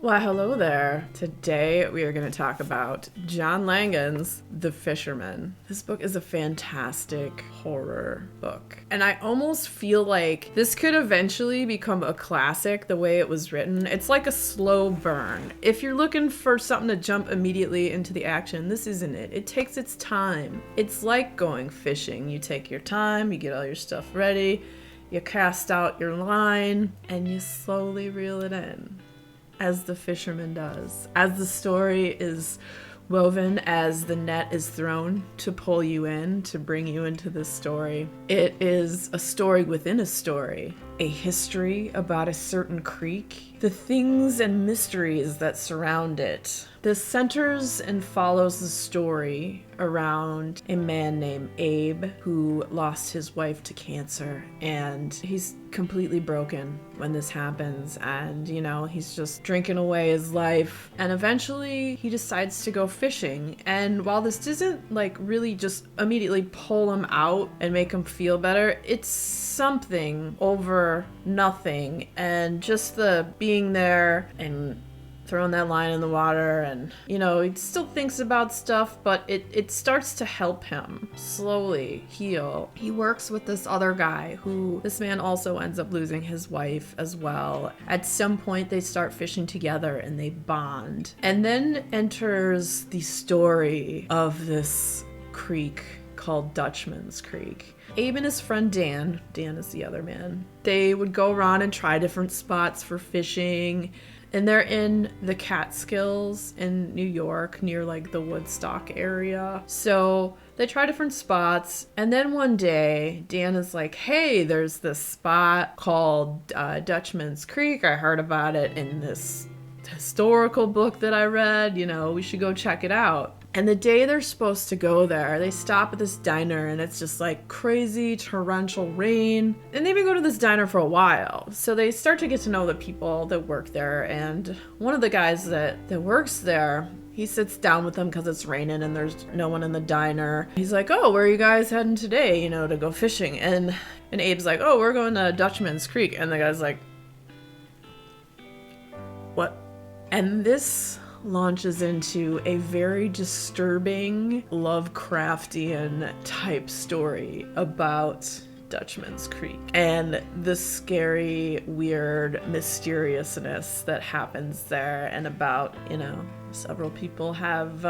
Well, hello there. Today we are going to talk about John Langan's The Fisherman. This book is a fantastic horror book. And I almost feel like this could eventually become a classic the way it was written. It's like a slow burn. If you're looking for something to jump immediately into the action, this isn't it. It takes its time. It's like going fishing. You take your time, you get all your stuff ready, you cast out your line, and you slowly reel it in. As the fisherman does. As the story is woven, as the net is thrown to pull you in, to bring you into this story. It is a story within a story, a history about a certain creek, the things and mysteries that surround it. This centers and follows the story around a man named Abe who lost his wife to cancer, and he's completely broken when this happens, and he's just drinking away his life, and eventually he decides to go fishing. And while this doesn't really just immediately pull him out and make him feel better, it's something over nothing, and just the being there and throwing that line in the water, and he still thinks about stuff, but it starts to help him slowly heal. He works with this other guy who, this man also ends up losing his wife as well. At some point they start fishing together and they bond, and then enters the story of this creek called Dutchman's Creek. Abe and his friend Dan is the other man, they would go around and try different spots for fishing. And they're in the Catskills in New York, near the Woodstock area. So they try different spots. And then one day, Dan is like, hey, there's this spot called Dutchman's Creek. I heard about it in this historical book that I read. We should go check it out. And the day they're supposed to go there, they stop at this diner, and it's just crazy torrential rain. And they've been going to this diner for a while. So they start to get to know the people that work there. And one of the guys that works there, he sits down with them because it's raining and there's no one in the diner. He's like, oh, where are you guys heading today, to go fishing? And Abe's like, oh, we're going to Dutchman's Creek. And the guy's like, what? And this launches into a very disturbing Lovecraftian type story about Dutchman's Creek and the scary, weird mysteriousness that happens there, and about, several people have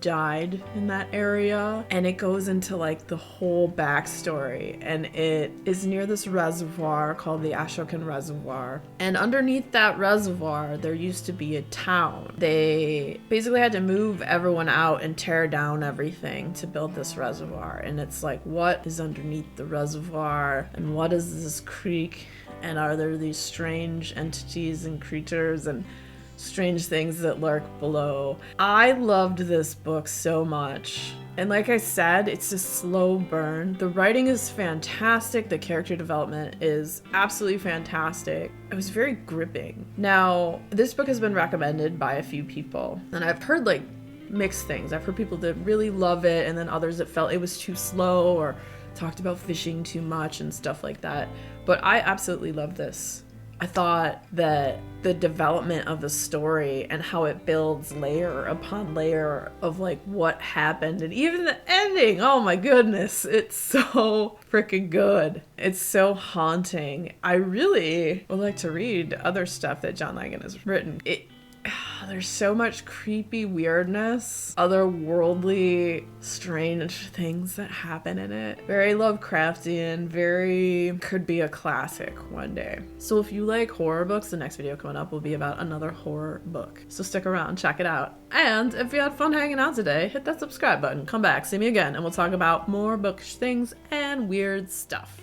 died in that area, and it goes into the whole backstory, and it is near this reservoir called the Ashokan Reservoir, and underneath that reservoir there used to be a town. They basically had to move everyone out and tear down everything to build this reservoir, and it's what is underneath the reservoir, and what is this creek, and are there these strange entities and creatures and strange things that lurk below. I loved this book so much. And like I said, it's a slow burn. The writing is fantastic. The character development is absolutely fantastic. It was very gripping. Now, this book has been recommended by a few people, and I've heard mixed things. I've heard people that really love it, and then others that felt it was too slow or talked about fishing too much and stuff like that. But I absolutely love this. I thought that the development of the story and how it builds layer upon layer of what happened, and even the ending, oh my goodness, it's so freaking good. It's so haunting. I really would like to read other stuff that John Langan has written. There's so much creepy weirdness, otherworldly, strange things that happen in it. Very Lovecraftian, could be a classic one day. So if you like horror books, the next video coming up will be about another horror book. So stick around, check it out. And if you had fun hanging out today, hit that subscribe button, come back, see me again, and we'll talk about more bookish things and weird stuff.